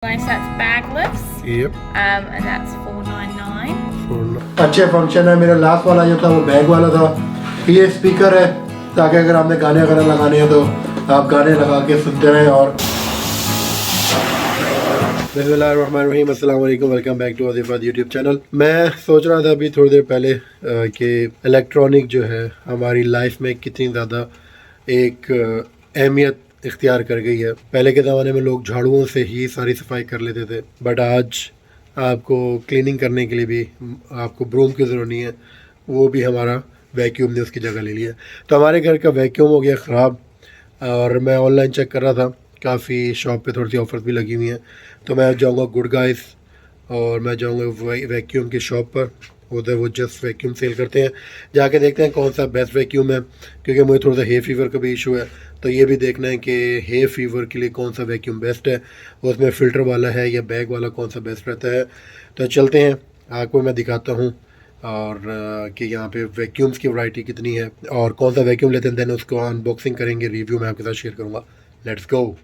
That's bagless. Yep. And that's $4.99. अच्छे function है। मेरा लास्ट वाला जो था वो बैग वाला था। ये स्पीकर है ताकि अगर आपने गाने वगैरह लगाने हैं तो आप गाने लगा के सुनते रहें। और बिस्मिल्लाहिर्रहमानिर्रहीम, अस्सलाम वालेकुम, welcome back to Azif YouTube channel. मैं सोच रहा था अभी थोड़ी देर पहले कि इलेक्ट्रॉनिक जो है हमारी लाइफ में कितनी ज़्यादा एक अहमियत इख्तियार कर गई है। पहले के ज़माने में लोग झाड़ुओं से ही सारी सफाई कर लेते थे, बट आज आपको क्लीनिंग करने के लिए भी आपको ब्रूम की ज़रूरत नहीं है, वो भी हमारा वैक्यूम ने उसकी जगह ले लिया। तो हमारे घर का वैक्यूम हो गया ख़राब और मैं ऑनलाइन चेक कर रहा था, काफ़ी शॉप पे थोड़ी सी ऑफ़र्स भी लगी हुई हैं। तो मैं जाऊँगा गुड गाइस और मैं जाऊँगा वैक्यूम की शॉप पर, उधर वो जस्ट वैक्यूम सेल करते हैं, जाके देखते हैं कौन सा बेस्ट वैक्यूम है। क्योंकि मुझे थोड़ा सा हे फीवर का भी इशू है, तो ये भी देखना है कि हे फीवर के लिए कौन सा वैक्यूम बेस्ट है, उसमें फ़िल्टर वाला है या बैग वाला कौन सा बेस्ट रहता है। तो चलते हैं, आपको मैं दिखाता हूँ और कि यहाँ पे वैक्यूम्स की वैरायटी कितनी है और कौन सा वैक्यूम लेते हैं, देन उसको अनबॉक्सिंग करेंगे, रिव्यू मैं आपके साथ शेयर करूँगा। Let's go.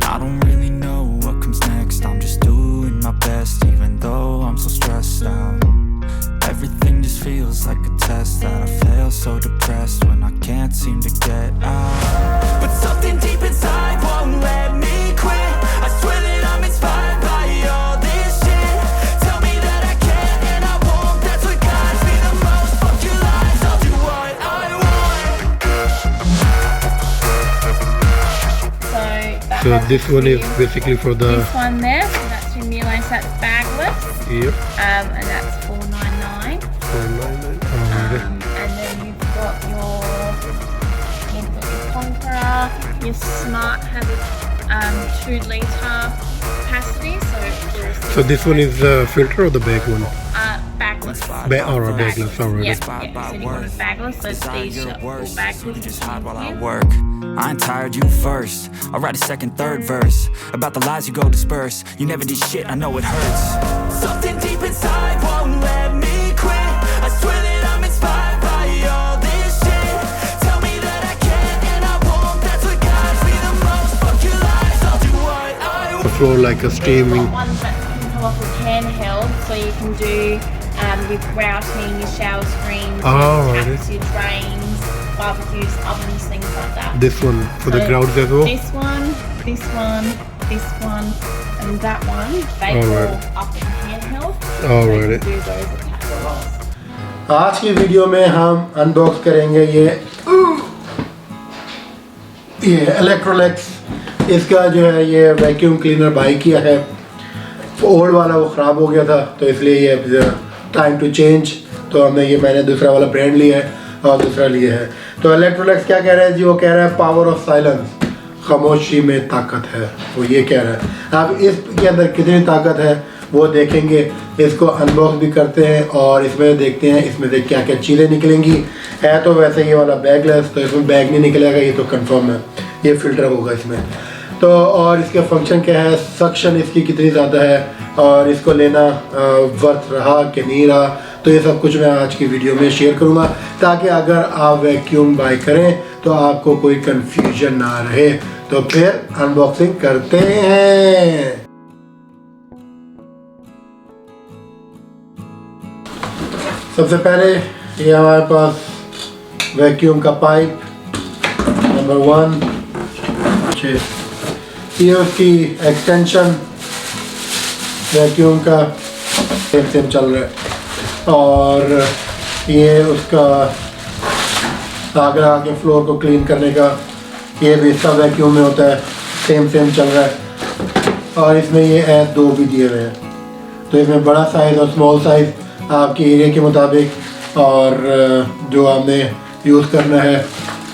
I don't really know what comes next. I'm just doing my best, even though I'm so stressed out. Everything just feels like a test that I fail, so depressed when I can't seem to get out. But something deep inside won't let me quit. I swear that I'm inspired by all this shit. Tell me that I can and I won't. That's what guides me the most. Fuck your lies, I'll do what I want. So this one is basically for the This one there, so that's your new one, so that's bagless. yep. And that's $4.99. And then you've got your Conqueror. Your Smart has a 2-litre capacity, So this one is the filter or the bag one? bagless. Or bagless, alright. Yeah, so you want a bagless, so these are all bagless. Just hide while I work. I ain't tired, you first. I'll write a second, third verse about the lies you go disperse. You never did shit, I know it hurts. Something deep inside won't let me quit. I swear that I'm inspired by all this shit. Tell me that I can and I won't. That's what guides me the most. Fuck your lies, I'll do what I want. The floor like a steaming. Got ones that can come off with handheld, so you can do your grouting, your shower screens, your taps, your drains, barbecues, ovens, things like that. This one for the grouts as well? This one, this one, this one, and that one, they all up in handheld. Alright. So you can do those attachments. आज की video में हम unbox करेंगे ये Electrolux. इसका जो है ये वैक्यूम क्लीनर बाई किया है। ओल्ड वाला वो ख़राब हो गया था, तो इसलिए ये टाइम टू चेंज, तो मैंने दूसरा वाला ब्रांड लिया है और दूसरा लिया है। तो इलेक्ट्रोलक्स क्या कह रहा है जी? वो कह रहा है पावर ऑफ साइलेंस, खामोशी में ताकत है, वो ये कह रहा है। अब इसके अंदर कितनी ताकत है वो देखेंगे, इसको अनबॉक्स भी करते हैं और इसमें देखते हैं इसमें से क्या क्या चीज़ें निकलेंगी। है तो वैसे ये वाला बैगलेस, तो इसमें बैग नहीं निकलेगा, ये तो कंफर्म है, ये फ़िल्टर होगा इसमें। तो और इसके फंक्शन क्या है, सक्शन इसकी कितनी ज़्यादा है और इसको लेना वर्थ रहा कि नहीं रहा, तो ये सब कुछ मैं आज की वीडियो में शेयर करूँगा, ताकि अगर आप वैक्यूम बाय करें तो आपको कोई कंफ्यूजन ना रहे। तो फिर अनबॉक्सिंग करते हैं। सबसे पहले ये हमारे पास वैक्यूम का पाइप नंबर 1, ये उसकी एक्सटेंशन वैक्यूम का सेम चल रहा है, और ये उसका आगे फ्लोर को क्लीन करने का, ये भी इसका वैक्यूम में होता है, सेम चल रहा है। और इसमें ये 2 भी दिए हुए हैं, तो इसमें बड़ा साइज़ और स्मॉल साइज़ आपके एरिया के मुताबिक, और जो आपने यूज़ करना है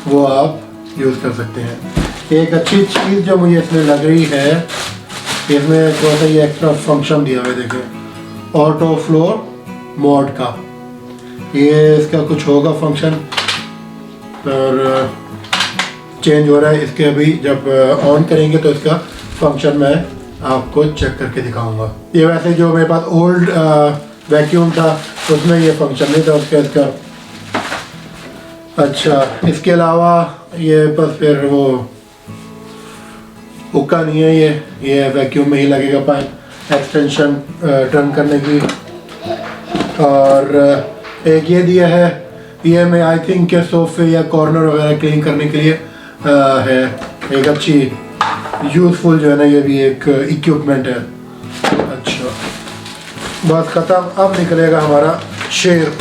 वो आप यूज़ कर सकते हैं। एक अच्छी चीज़ जो मुझे इसमें लग रही है, इसमें थोड़ा सा ये एक्स्ट्रा फंक्शन दिया हुआ है, देखें, ऑटो फ्लोर मोड का, ये इसका कुछ होगा फंक्शन और चेंज हो रहा है। इसके अभी जब ऑन करेंगे तो इसका फंक्शन मैं आपको चेक करके दिखाऊंगा। ये वैसे जो मेरे पास ओल्ड वैक्यूम था उसमें ये फंक्शन नहीं था उसका। अच्छा, इसके अलावा ये बस फिर वो हुक्का नहीं है ये वैक्यूम में ही लगेगा पाइप एक्सटेंशन टर्न करने की। और एक ये दिया है, ये मैं आई थिंक के सोफे या कॉर्नर वगैरह क्लीन करने के लिए है, एक अच्छी यूज़फुल जो है ना ये भी एक इक्विपमेंट है। अच्छा बस ख़त्म, अब निकलेगा हमारा शेर।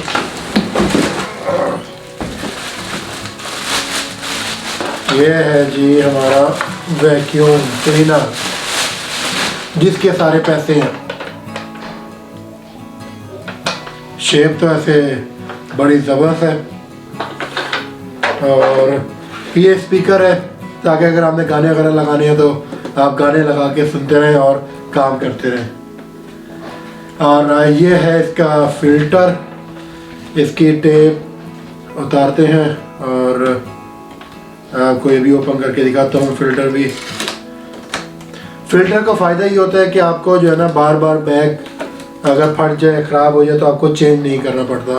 ये है जी हमारा वैक्यूम क्लीनर जिसके सारे पैसे हैं। शेप तो ऐसे बड़ी ज़बरदस्त है और ये स्पीकर है ताकि अगर आपने गाने वगैरह लगाने हैं तो आप गाने लगा के सुनते रहें और काम करते रहें। और ये है इसका फ़िल्टर, इसकी टेप उतारते हैं और आपको ये भी ओपन करके दिखाता हूँ। फ़िल्टर का फ़ायदा ये होता है कि आपको जो है ना बार बार बैग अगर फट जाए ख़राब हो जाए तो आपको चेंज नहीं करना पड़ता।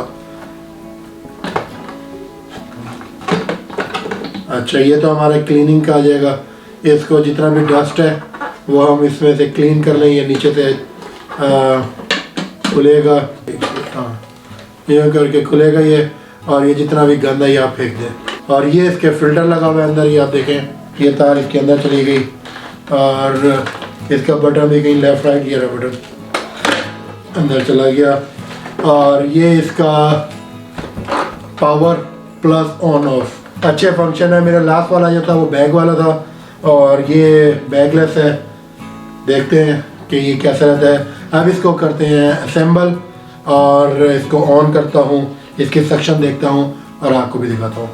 अच्छा ये तो हमारा क्लीनिंग का आ जाएगा, इसको जितना भी डस्ट है वो हम इसमें से क्लीन कर लें। ये नीचे से खुलेगा, हाँ ये करके खुलेगा ये, और ये जितना भी गंदा ये आप फेंक दें। और ये इसके फ़िल्टर लगा हुआ है अंदर, ये आप देखें ये तार इसके अंदर चली गई और इसका बटन भी कहीं लेफ़्ट राइट, ये रहा बटन अंदर चला गया। और ये इसका पावर प्लस ऑन ऑफ अच्छे फंक्शन है। मेरा लास्ट वाला जो था वो बैग वाला था और ये बैगलेस है। देखते हैं कि ये कैसा रहता है। अब इसको करते हैं असेंबल और इसको ऑन करता हूँ, इसके सेक्शन देखता हूँ और आपको भी दिखाता हूँ।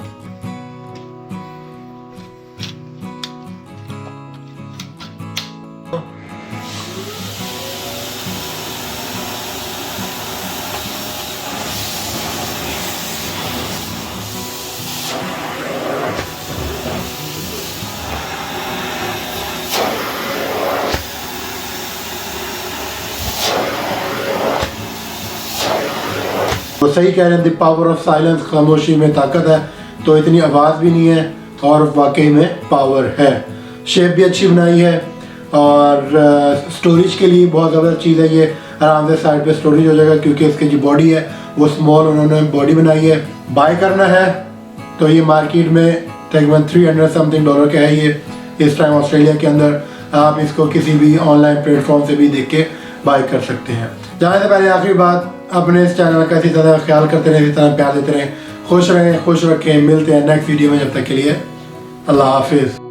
वो सही कह रहे हैं, द पावर ऑफ साइलेंस, खामोशी में ताकत है। तो इतनी आवाज़ भी नहीं है और वाकई में पावर है। शेप भी अच्छी बनाई है और स्टोरेज के लिए बहुत ज़बरदस्त चीज़ है। ये आराम से साइड पे स्टोरेज हो जाएगा क्योंकि इसकी जो बॉडी है वो स्मॉल उन्होंने बॉडी बनाई है। बाय करना है तो ये मार्केट में तकरीबन $300 समथिंग का है ये इस टाइम ऑस्ट्रेलिया के अंदर। आप इसको किसी भी ऑनलाइन प्लेटफॉर्म से भी देख के बाय कर सकते हैं। जाने से पहले आखिरी बात, अपने इस चैनल का इसी तरह ख्याल करते रहें, इसी तरह प्यार देते रहें, खुश रहें, खुश रखें। मिलते हैं नेक्स्ट वीडियो में, जब तक के लिए अल्लाह हाफिज़।